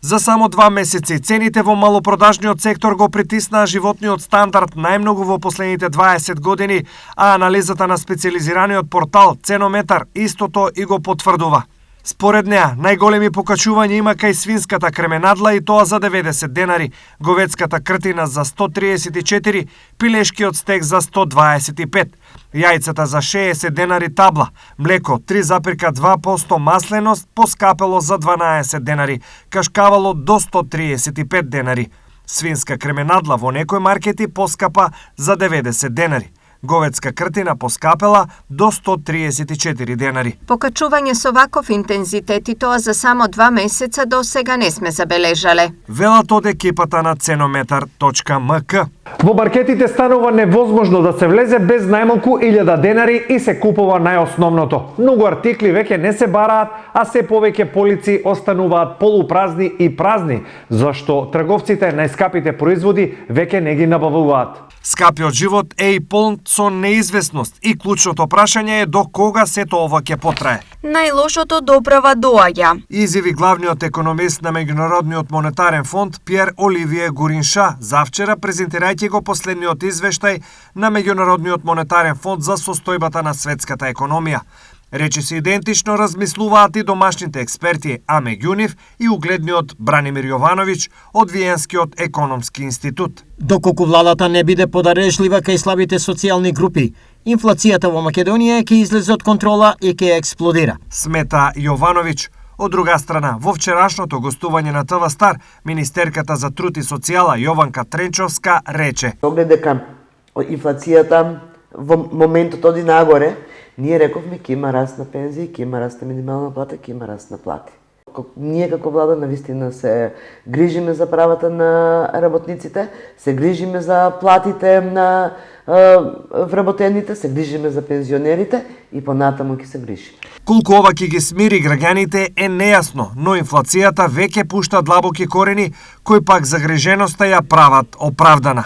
За само 2 месеци цените во малопродажниот сектор го притиснаа животниот стандард најмногу во последните 20 години, а анализата на специализираниот портал Ценометар истото и го потврдува. Според неа, најголеми покачувања има кај свинската кременадла и тоа за 90 денари, говедската кртина за 134, пилешкиот стек за 125, јајцата за 60 денари табла, млеко 3,2% масленост поскапело за 12 денари, кашкавало до 135 денари. Свинска кременадла во некои маркети поскапа за 90 денари. Говедска кртина поскапела до 134 денари. Покачување со ваков интензитет и тоа за само 2 месеца до сега не сме забележале. Велат од екипата на Ценометар.мк. Во маркетите станува невозможно да се влезе без најмалку 1000 денари и се купува најосновното. Многу артикли веќе не се бараат, а се повеќе полици остануваат полупразни и празни, зашто трговците најскапите производи веќе не ги набавуваат. Скапиот живот е и полн со неизвестност и клучното прашање е до кога сето ова ќе потрае. Најлошото доправа доаѓа. Изјави главниот економист на Меѓународниот монетарен фонд Пиер Оливие Гуринша завчера презентирајќи го последниот извештај на Меѓународниот монетарен фонд за состојбата на светската економија. Речи се идентично размислуваат и домашните експерти Аме Ѓунив и угледниот Бранимир Јовановиќ од Виенскиот економски институт. Доколку владата не биде подарежлива кај слабите социјални групи, инфлацијата во Македонија ќе излезе од контрола и ќе експлодира. Смета Јовановиќ. Од друга страна, во вчерашното гостување на ТВ Стар, министерката за труд и социјала Јованка Тренчовска рече: Оглед дека инфлацијата во моментот оди нагоре, ние рековме ќе има раст на пензии, ќе има раст на минимална плата, ќе има раст на плати. Ние како влада навистина се грижиме за правата на работниците, се грижиме за платите на вработените, се грижиме за пензионерите и понатаму ќе се грижиме. Колку ова ќе ги смири граѓаните е нејасно, но инфлацијата веќе пушта длабоки корени, кои пак загриженоста ја прават оправдана.